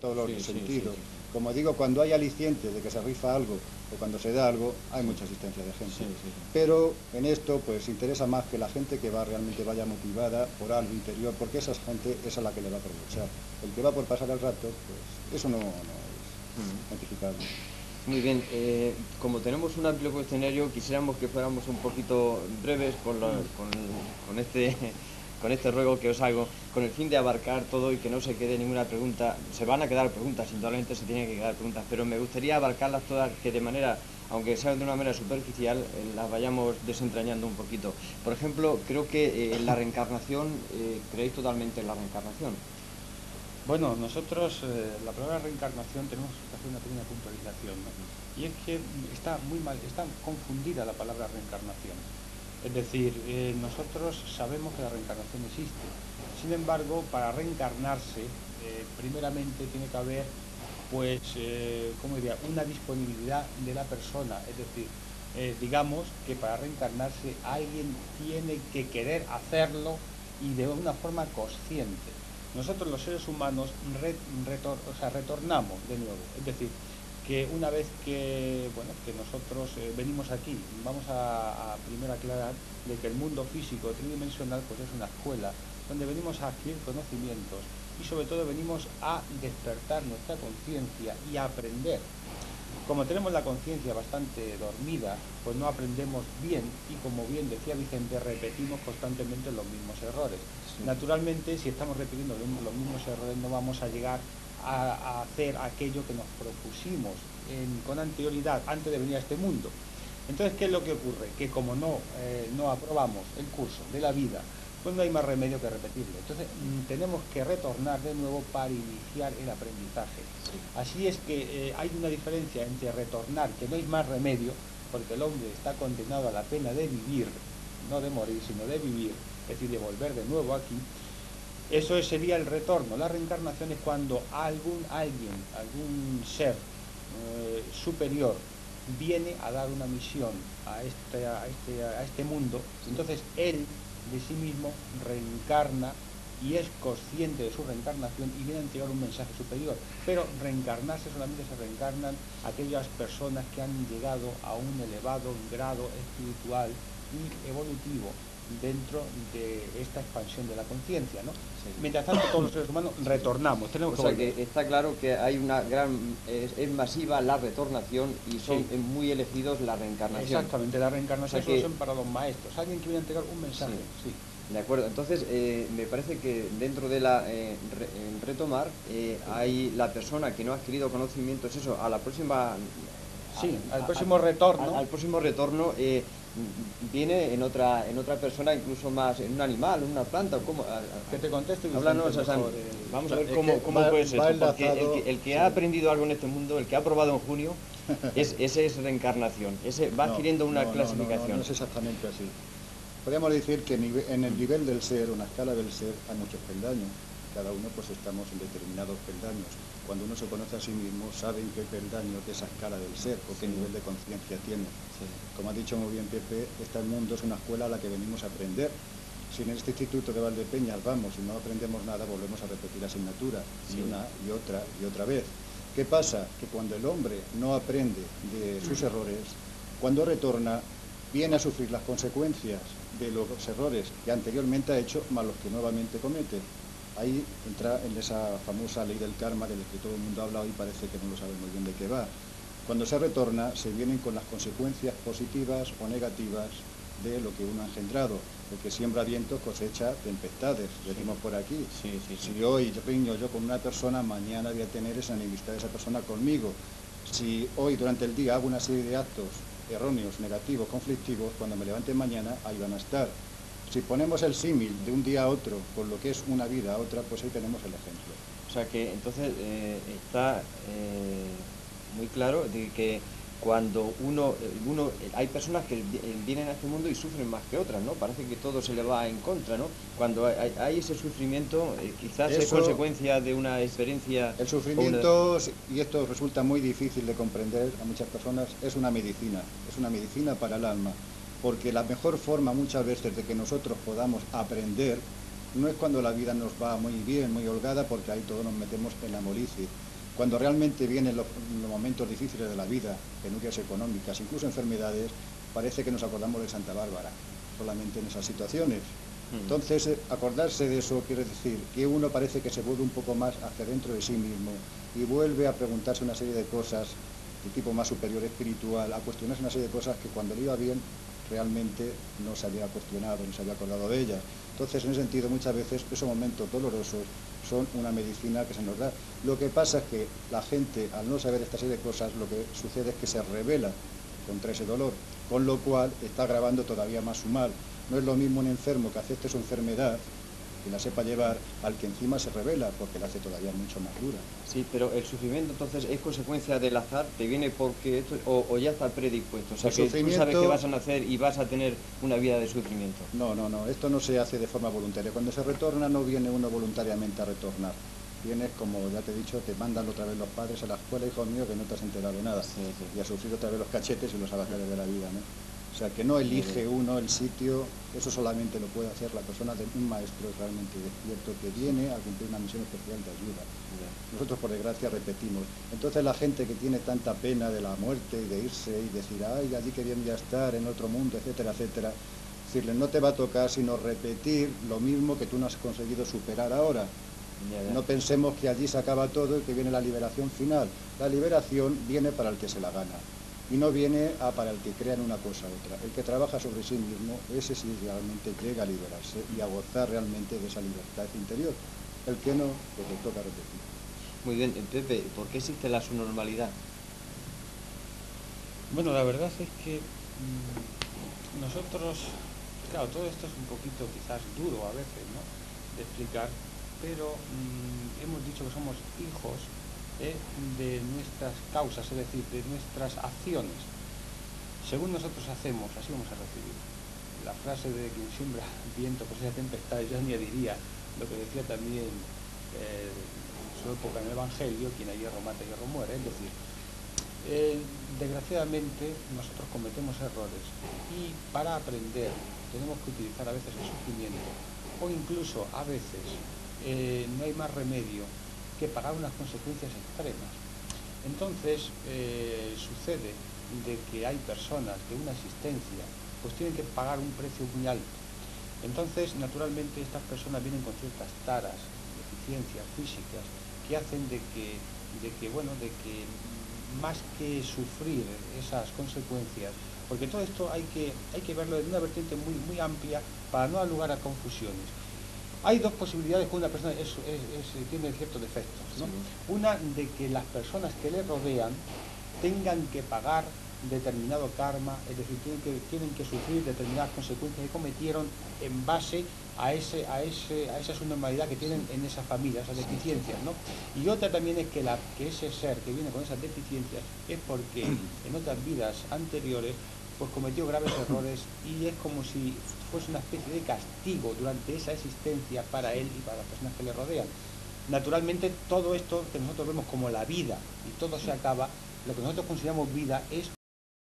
todos los Sí, sí, sí, sentidos. sí. Como digo, cuando hay aliciente de que se rifa algo o cuando se da algo, hay mucha asistencia de Sí, gente. sí, sí. Pero en esto, pues interesa más que la gente que va realmente vaya motivada por algo interior, porque esa gente es a la que le va a aprovechar. El que va por pasar el rato, pues eso no Mm. es identificable. Muy bien, como tenemos un amplio cuestionario, quisiéramos que fuéramos un poquito breves con este, con este ruego que os hago, con el fin de abarcar todo y que no se quede ninguna pregunta. Se van a quedar preguntas, indudablemente se tienen que quedar preguntas, pero me gustaría abarcarlas todas, que de manera, aunque sea de una manera superficial, las vayamos desentrañando un poquito. Por ejemplo, creo que la reencarnación, creéis totalmente en la reencarnación. Bueno, nosotros la palabra reencarnación tenemos que hacer una pequeña puntualización, ¿no? Y es que está muy mal, está confundida la palabra reencarnación. Es decir, nosotros sabemos que la reencarnación existe. Sin embargo, para reencarnarse, primeramente tiene que haber, pues, ¿cómo diría?, una disponibilidad de la persona. Es decir, digamos que para reencarnarse alguien tiene que querer hacerlo y de una forma consciente. Nosotros los seres humanos retornamos de nuevo. Es decir, que una vez que, bueno, que nosotros venimos aquí, vamos a primero aclarar de que el mundo físico tridimensional pues es una escuela donde venimos a adquirir conocimientos y sobre todo venimos a despertar nuestra conciencia y a aprender. Como tenemos la conciencia bastante dormida, pues no aprendemos bien y, como bien decía Vicente, repetimos constantemente los mismos errores. Sí. Naturalmente, si estamos repitiendo los mismos errores, no vamos a llegar a hacer aquello que nos propusimos con anterioridad, antes de venir a este mundo. Entonces, ¿qué es lo que ocurre? Que como no aprobamos el curso de la vida, pues no hay más remedio que repetirlo. Entonces, tenemos que retornar de nuevo para iniciar el aprendizaje. Sí. Así es que hay una diferencia entre retornar, que no hay más remedio, porque el hombre está condenado a la pena de vivir, no de morir, sino de vivir, es decir, de volver de nuevo aquí. Eso sería el retorno. La reencarnación es cuando algún ser superior viene a dar una misión a este mundo. Entonces él de sí mismo reencarna y es consciente de su reencarnación y viene a entregar un mensaje superior. Pero reencarnarse solamente se reencarnan aquellas personas que han llegado a un elevado grado espiritual y evolutivo dentro de esta expansión de la conciencia, ¿no? Sí. Mientras tanto, todos los seres humanos retornamos, tenemos O que sea volver. que está claro que hay una gran, es masiva la retornación y son Sí. muy elegidos la reencarnación. Exactamente, la reencarnación O sea que- solo son para los maestros, alguien que viene a entregar un mensaje. Sí. De acuerdo, entonces me parece que dentro de la retomar hay la persona que no ha adquirido conocimientos, eso, a la próxima... Sí, al próximo retorno. Al próximo retorno viene en otra persona, incluso más, en un animal, en una planta, o cómo... Que te conteste Vicente, Háblanos, o sea, mejor, vamos a ver Es cómo que puede ser va esto, porque enlazado, el que sí. ha aprendido algo en este mundo, el que ha probado en junio, ese es reencarnación, ese va adquiriendo una clasificación. No es exactamente así. Podríamos decir que en el nivel del ser, una escala del ser, hay muchos peldaños. Cada uno pues estamos en determinados peldaños. Cuando uno se conoce a sí mismo, sabe en qué peldaño de esa escala del ser o qué nivel de conciencia tiene. Sí. Como ha dicho muy bien Pepe, este mundo es una escuela a la que venimos a aprender. Si en este instituto de Valdepeñas vamos y no aprendemos nada, volvemos a repetir asignatura, Sí. y una y otra vez. ¿Qué pasa? Que cuando el hombre no aprende de sus errores, cuando retorna, viene a sufrir las consecuencias de los errores que anteriormente ha hecho, más los que nuevamente comete. Ahí entra en esa famosa ley del karma de la que todo el mundo habla hoy, parece que no lo sabe muy bien de qué va. Cuando se retorna, se vienen con las consecuencias positivas o negativas de lo que uno ha engendrado. El que siembra vientos cosecha tempestades, decimos por aquí. Sí, sí, sí. Si hoy riño yo con una persona, mañana voy a tener esa enemistad de esa persona conmigo. Si hoy durante el día hago una serie de actos erróneos, negativos, conflictivos, cuando me levante mañana, ahí van a estar. Si ponemos el símil de un día a otro, por lo que es una vida a otra, pues ahí tenemos el ejemplo. O sea que entonces está muy claro de que cuando hay personas que vienen a este mundo y sufren más que otras, ¿no? Parece que todo se le va en contra, ¿no? Cuando hay ese sufrimiento, quizás es consecuencia de una experiencia... El sufrimiento, y esto resulta muy difícil de comprender a muchas personas, es una medicina para el alma, porque la mejor forma muchas veces de que nosotros podamos aprender no es cuando la vida nos va muy bien, muy holgada, porque ahí todos nos metemos en la molicie, Cuando realmente vienen los momentos difíciles de la vida, penurias económicas, incluso enfermedades, parece que nos acordamos de Santa Bárbara, solamente en esas situaciones. Entonces, acordarse de eso quiere decir que uno parece que se vuelve un poco más hacia dentro de sí mismo y vuelve a preguntarse una serie de cosas de tipo más superior espiritual, a cuestionarse una serie de cosas que cuando le iba bien realmente no se había cuestionado, no se había acordado de ellas. Entonces, en ese sentido, muchas veces esos momentos dolorosos son una medicina que se nos da. Lo que pasa es que la gente, al no saber esta serie de cosas, lo que sucede es que se rebela contra ese dolor, con lo cual está agravando todavía más su mal. No es lo mismo un enfermo que acepte su enfermedad y la sepa llevar, al que encima se revela, porque la hace todavía mucho más dura. Sí, pero el sufrimiento entonces es consecuencia del azar, te viene porque esto, o ya está predispuesto, o sea que tú sabes que vas a nacer y vas a tener una vida de sufrimiento. No, esto no se hace de forma voluntaria. Cuando se retorna no viene uno voluntariamente a retornar. Vienes, como ya te he dicho, te mandan otra vez los padres a la escuela, hijo mío, que no te has enterado de nada. Sí. Y a sufrir otra vez los cachetes y los avatares de la vida, ¿no? O sea, que no elige uno el sitio, eso solamente lo puede hacer la persona de un maestro realmente despierto que viene a cumplir una misión especial de ayuda. Nosotros, por desgracia, repetimos. Entonces la gente que tiene tanta pena de la muerte y de irse y decir, ay, allí que bien ya estar, en otro mundo, etcétera, etcétera, decirle, no te va a tocar sino repetir lo mismo que tú no has conseguido superar ahora. No pensemos que allí se acaba todo y que viene la liberación final. La liberación viene para el que se la gana y no viene para el que crea en una cosa u otra. El que trabaja sobre sí mismo, ese sí realmente llega a liberarse y a gozar realmente de esa libertad interior. El que no, pues le toca repetir. Muy bien, Pepe, ¿por qué existe la subnormalidad? Bueno, la verdad es que nosotros, claro, todo esto es un poquito quizás duro a veces, ¿no?, de explicar, pero hemos dicho que somos hijos de nuestras causas, es decir, de nuestras acciones. Según nosotros hacemos, así vamos a recibir. La frase de quien siembra viento cosecha tempestad, yo añadiría lo que decía también en su época en el Evangelio, quien a hierro mata, hierro muere. Es decir, desgraciadamente nosotros cometemos errores y para aprender tenemos que utilizar a veces el sufrimiento o incluso a veces no hay más remedio que pagar unas consecuencias extremas. Entonces sucede de que hay personas de una existencia pues tienen que pagar un precio muy alto. Entonces naturalmente estas personas vienen con ciertas taras, deficiencias físicas que hacen de que más que sufrir esas consecuencias, porque todo esto hay que verlo en una vertiente muy amplia para no dar lugar a confusiones. Hay dos posibilidades cuando una persona tiene ciertos defectos, ¿no? Sí. Una, de que las personas que le rodean tengan que pagar determinado karma, es decir, tienen que sufrir determinadas consecuencias que cometieron en base a esa subnormalidad que tienen en esa familia, esas deficiencias, ¿no? Y otra también es que ese ser que viene con esas deficiencias es porque en otras vidas anteriores pues cometió graves errores y es como si fuese una especie de castigo durante esa existencia para él y para las personas que le rodean. Naturalmente todo esto que nosotros vemos como la vida y todo se acaba, lo que nosotros consideramos vida es